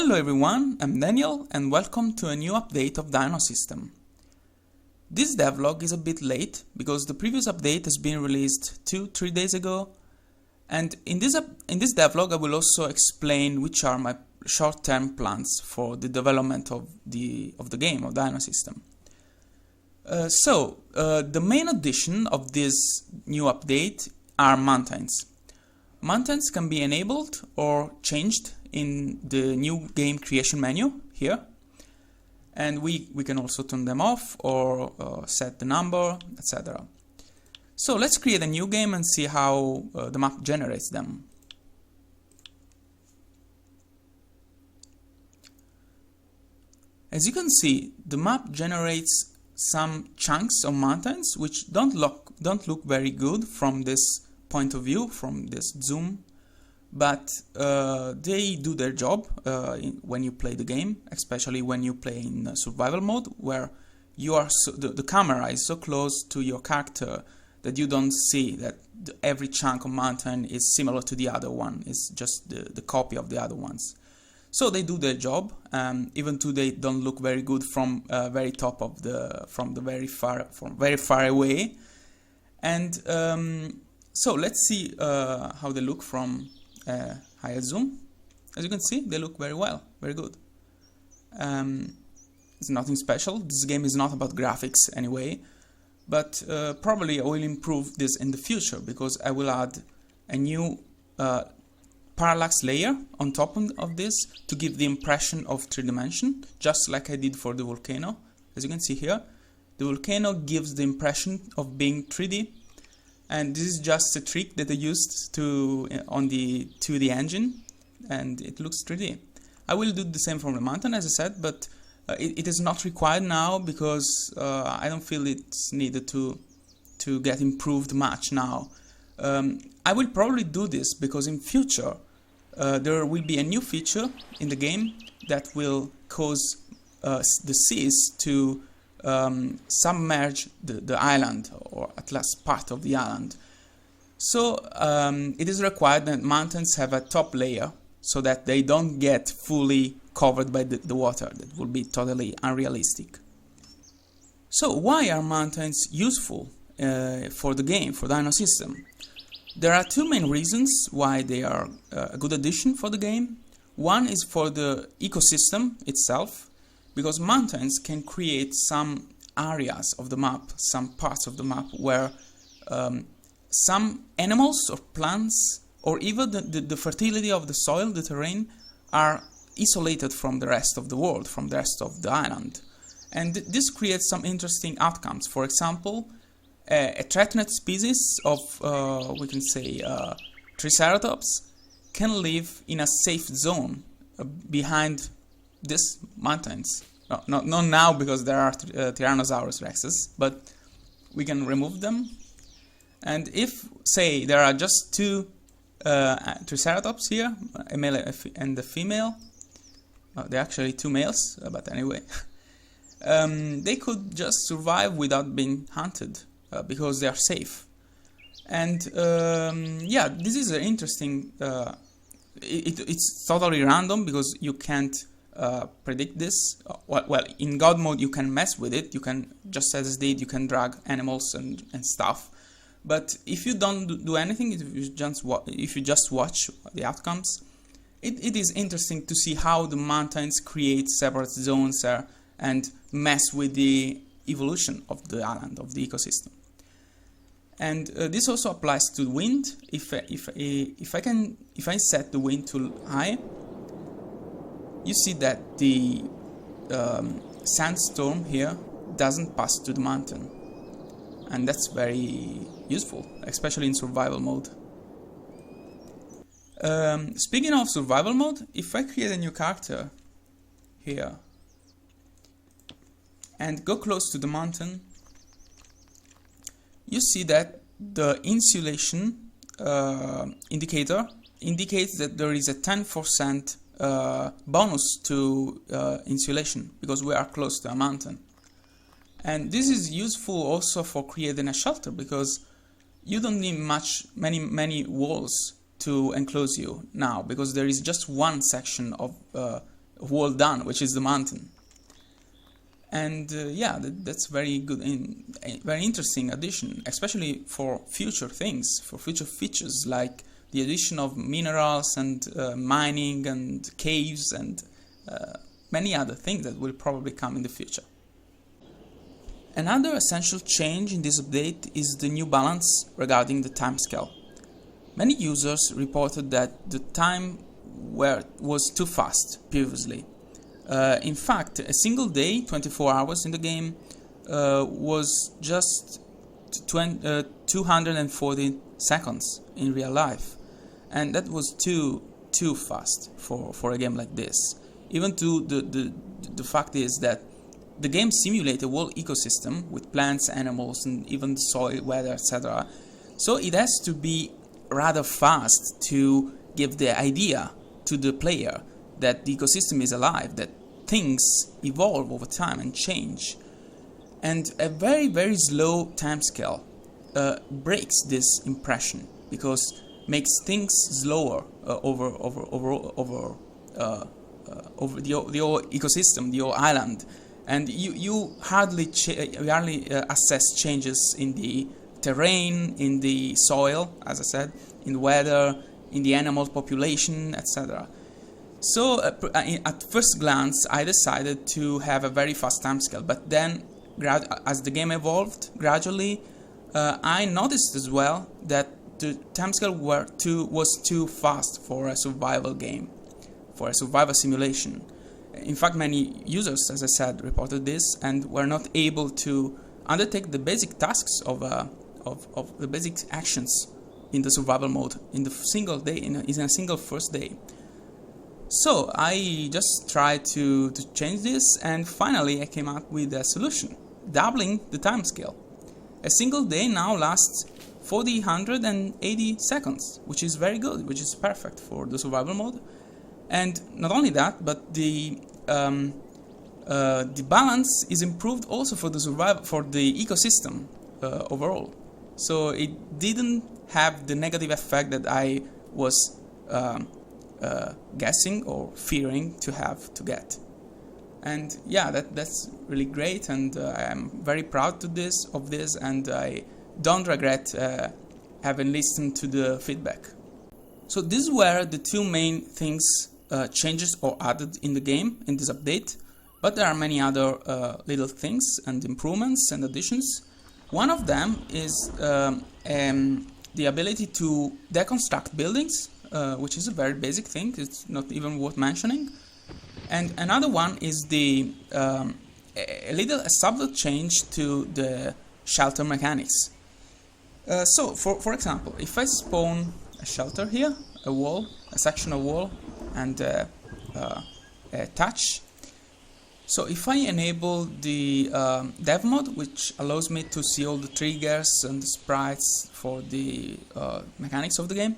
Hello everyone, I'm Daniel and welcome to a new update of DinoSystem. This devlog is a bit late because the previous update has been released 2-3 days ago, and in this devlog I will also explain which are my short-term plans for the development of the game of DinoSystem. The main addition of this new update are mountains. Mountains can be enabled or changed in the new game creation menu here, and we can also turn them off or set the number, etc. So let's create a new game and see how the map generates them. As you can see, the map generates some chunks of mountains which don't look very good from this point of view, from this zoom, but they do their job when you play the game, especially when you play in survival mode, where you are the camera is so close to your character that you don't see that every chunk of mountain is similar to the other one. It's just the copy of the other ones. So they do their job, even though they don't look very good from very top of from very far away. And so let's see how they look from higher zoom. As you can see, they look very well, very good. It's nothing special. This game is not about graphics anyway, but probably I will improve this in the future because I will add a new parallax layer on top of this to give the impression of 3 dimension, just like I did for the volcano. As you can see here, the volcano gives the impression of being 3D. And this is just a trick that I used on the 2D engine, and it looks 3D. I will do the same for the mountain, as I said, but it is not required now because I don't feel it's needed to get improved much now. I will probably do this because in future there will be a new feature in the game that will cause the seas to submerge the island, or at least part of the island. So it is required that mountains have a top layer so that they don't get fully covered by the water. That would be totally unrealistic. So why are mountains useful for the game, for DinoSystem? There are 2 main reasons why they are a good addition for the game. One is for the ecosystem itself, because mountains can create some areas of the map, some parts of the map where some animals or plants, or even the fertility of the soil, the terrain, are isolated from the rest of the world, from the rest of the island. And this creates some interesting outcomes. For example, a threatened species of, we can say, Triceratops can live in a safe zone behind these mountains. No, not now because there are Tyrannosaurus rexes, but we can remove them. And if, say, there are just 2 Triceratops here, a male and a female, they're actually 2 males, but anyway, they could just survive without being hunted because they are safe. And yeah, this is an interesting. It's totally random because you can't predict this. Well, in God mode you can mess with it. You can, just as I did, you can drag animals and stuff. But if you don't do anything, if you just watch the outcomes, it is interesting to see how the mountains create separate zones and mess with the evolution of the island, of the ecosystem. And this also applies to wind. If I set the wind too high, you see that the sandstorm here doesn't pass to the mountain, and that's very useful, especially in survival mode. Speaking of survival mode, if I create a new character here and go close to the mountain, you see that the insulation indicator indicates that there is a 10% bonus to insulation because we are close to a mountain. And this is useful also for creating a shelter because you don't need many walls to enclose you now, because there is just one section of wall done, which is the mountain. And yeah, that's very good, very interesting addition, especially for future things, for future features like the addition of minerals and mining and caves and many other things that will probably come in the future. Another essential change in this update is the new balance regarding the timescale. Many users reported that the time was too fast previously. In fact, a single day, 24 hours in the game, was just 240 seconds in real life, and that was too fast for a game like this. Even to the fact is that the game simulates a whole ecosystem with plants, animals, and even the soil, weather, etc. So it has to be rather fast to give the idea to the player that the ecosystem is alive, that things evolve over time and change. And a very, very slow timescale breaks this impression, because makes things slower over the whole ecosystem, the whole island, and you hardly assess changes in the terrain, in the soil, as I said, in the weather, in the animal population, etc. So at first glance, I decided to have a very fast timescale, but then as the game evolved gradually, I noticed as well that the timescale was too fast for a survival game, for a survival simulation. In fact, many users, as I said, reported this and were not able to undertake the basic tasks of the basic actions in the survival mode in the single day, in a single first day. So I just tried to change this, and finally I came up with a solution, doubling the timescale. A single day now lasts 480 seconds, which is very good, which is perfect for the survival mode. And not only that, but the balance is improved also for the ecosystem overall. So it didn't have the negative effect that I was guessing or fearing to get. And yeah, that's really great, and I'm very proud of this, and I don't regret having listened to the feedback. So these were the two main things, changes or added in the game in this update, but there are many other little things and improvements and additions. One of them is the ability to deconstruct buildings, which is a very basic thing, it's not even worth mentioning. And another one is a subtle change to the shelter mechanics. So, for example, if I spawn a shelter here, a section of wall, and a touch. So if I enable the dev mode, which allows me to see all the triggers and the sprites for the mechanics of the game,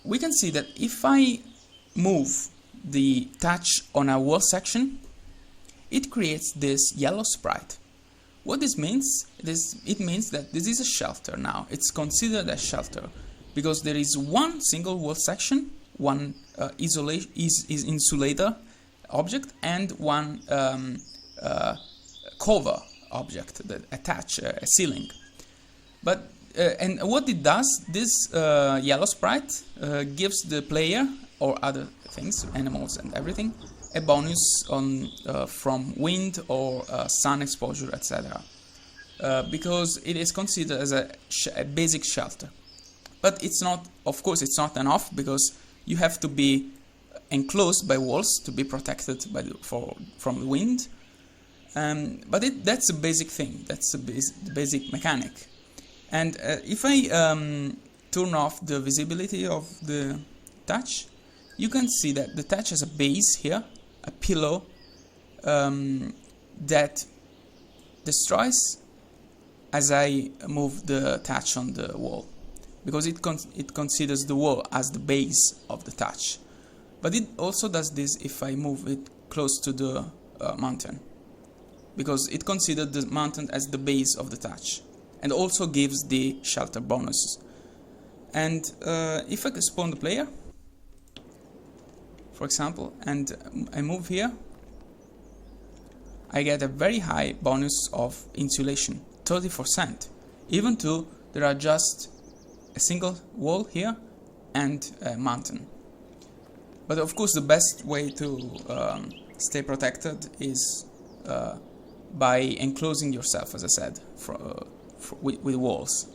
we can see that if I move the touch on a wall section, it creates this yellow sprite. What this means it means that this is a shelter now. It's considered a shelter because there is one single wall section, one insulator object, and one cover object that attach a ceiling. But and what it does, this yellow sprite gives the player, or other things, animals and everything, a bonus on from wind or sun exposure, etc. Because it is considered as a basic shelter. But it's not, of course, it's not enough, because you have to be enclosed by walls to be protected from the wind. But that's a basic thing. That's the basic mechanic. And if I turn off the visibility of the touch, you can see that the touch has a base here, a pillow that destroys as I move the touch on the wall, because it considers the wall as the base of the touch. But it also does this if I move it close to the mountain, because it considers the mountain as the base of the touch, and also gives the shelter bonuses. And if I spawn the player, for example, and I move here, I get a very high bonus of insulation, 30%, even though there are just a single wall here and a mountain. But of course the best way to stay protected is by enclosing yourself, as I said, with walls.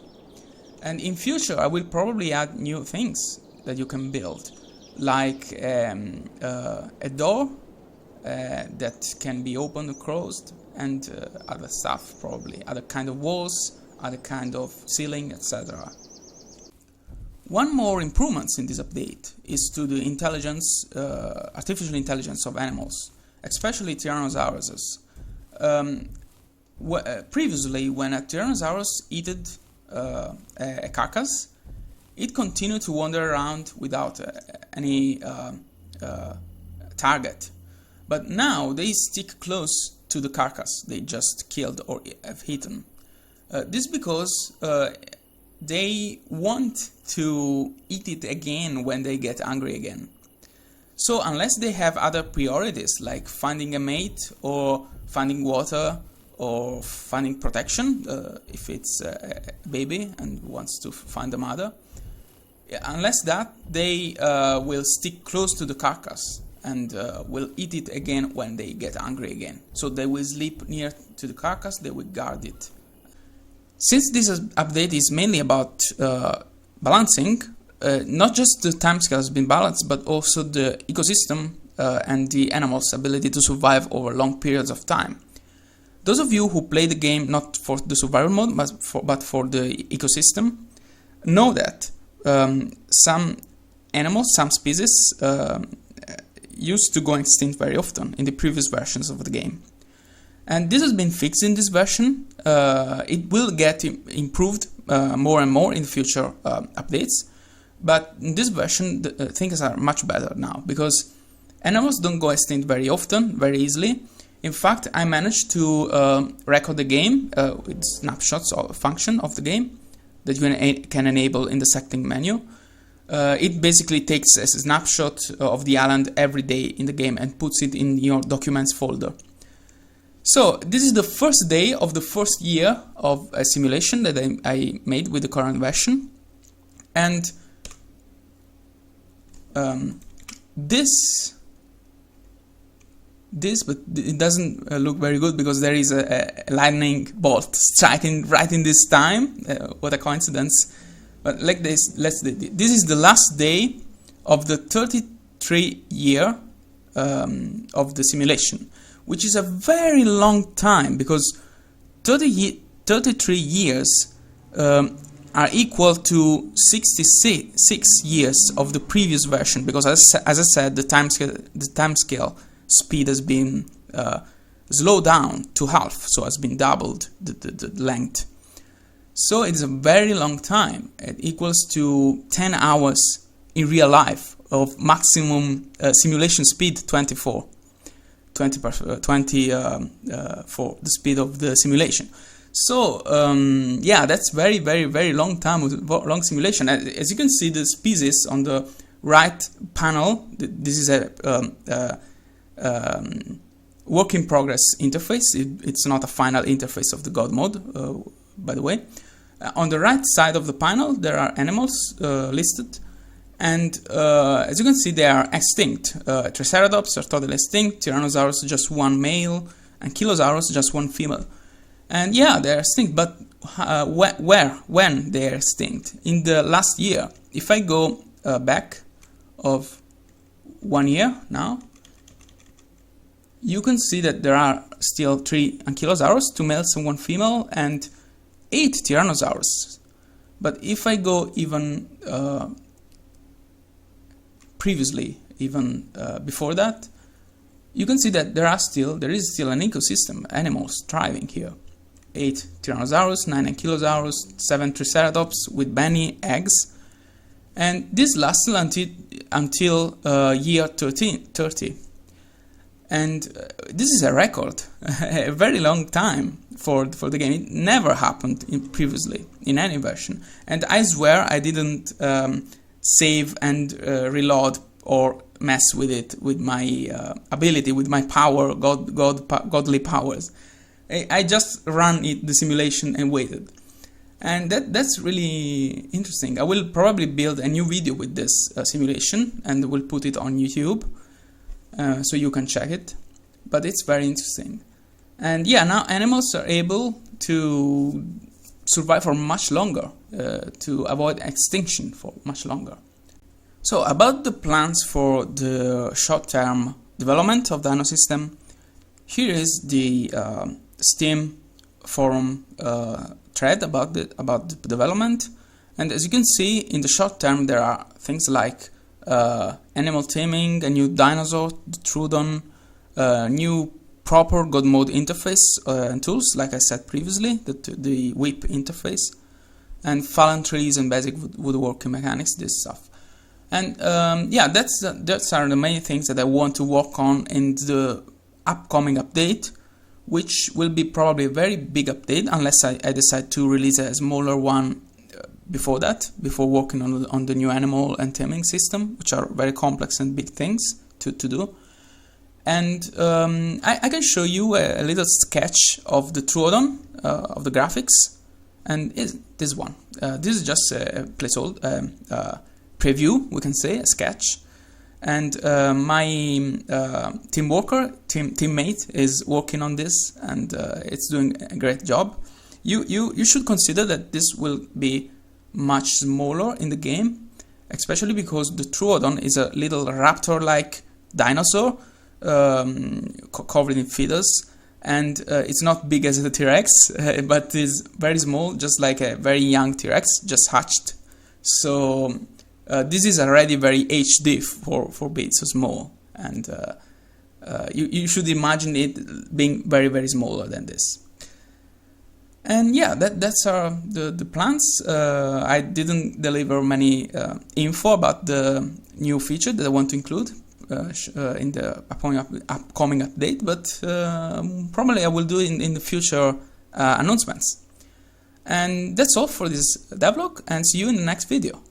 And in future I will probably add new things that you can build, like a door that can be opened or closed, and other stuff, probably other kind of walls, other kind of ceiling, etc. One more improvements in this update is to the intelligence, artificial intelligence of animals, especially Tyrannosauruses. Previously, when a Tyrannosaurus eated a carcass, it continued to wander around without any target. But now they stick close to the carcass they just killed or have eaten. This is because they want to eat it again when they get hungry again. So unless they have other priorities like finding a mate or finding water or finding protection, if it's a baby and wants to find a mother, unless that, they will stick close to the carcass and will eat it again when they get hungry again. So they will sleep near to the carcass, they will guard it. Since this update is mainly about balancing, not just the timescale has been balanced, but also the ecosystem and the animal's ability to survive over long periods of time. Those of you who play the game not for the survival mode, but for the ecosystem, know that some animals, some species, used to go extinct very often in the previous versions of the game. And this has been fixed in this version. It will get improved more and more in future updates. But in this version, things are much better now, because animals don't go extinct very often, very easily. In fact, I managed to record the game with snapshots of a function of the game that you can enable in the setting menu. It basically takes a snapshot of the island every day in the game and puts it in your documents folder. So this is the first day of the first year of a simulation that I made with the current version, and but it doesn't look very good because there is a lightning bolt striking right in this time. What a coincidence! But like this, this is the last day of the 33 year of the simulation, which is a very long time, because 33 years are equal to 66 years of the previous version, because as I said, the timescale speed has been slowed down to half, so has been doubled the length. So it is a very long time. It equals to 10 hours in real life of maximum simulation speed 20 for the speed of the simulation. So yeah, that's very, very, very long time with long simulation. As you can see, the species on the right panel, this is a work in progress interface. It's not a final interface of the God mode, by the way. On the right side of the panel, there are animals listed, and as you can see, they are extinct. Triceratops are totally extinct, Tyrannosaurus just one male, and Kilosaurus just one female. And yeah, they are extinct, but when they are extinct? In the last year. If I go back of 1 year now, you can see that there are still 3 Ankylosaurus, 2 males and 1 female, and 8 Tyrannosaurus. But if I go even previously, even before that, you can see that there is still an ecosystem, animals thriving here. 8 Tyrannosaurus, 9 Ankylosaurus, 7 Triceratops with many eggs, and this lasted until year 30. And this is a record, a very long time for the game. It never happened previously in any version. And I swear I didn't save and reload or mess with it, with my ability, with my power, godly powers. I just ran the simulation and waited. And that's really interesting. I will probably build a new video with this simulation and will put it on YouTube so you can check it. But it's very interesting. And yeah, now animals are able to survive for much longer, to avoid extinction for much longer. So about the plans for the short-term development of DinoSystem, here is the Steam forum thread about the development. And as you can see, in the short term there are things like animal taming, a new dinosaur, the Trudon, new proper God mode interface and tools, like I said previously, the whip interface, and fallen trees and basic woodworking mechanics, this stuff. And yeah, that's are the main things that I want to work on in the upcoming update, which will be probably a very big update unless I decide to release a smaller one before that, before working on the new animal and taming system, which are very complex and big things to do. And I can show you a little sketch of the Trudon, of the graphics, and this one. This is just a placeholder, preview, we can say, a sketch. And my teammate is working on this, and it's doing a great job. You should consider that this will be much smaller in the game, especially because the Trudon is a little raptor-like dinosaur covered in feathers, and it's not big as the T-Rex, but is very small, just like a very young T-Rex just hatched. So this is already very HD for being so small, and you should imagine it being very smaller than this. And yeah, that's the plans. I didn't deliver many info about the new feature that I want to include in the upcoming update, but probably I will do it in the future announcements. And that's all for this devlog, and see you in the next video.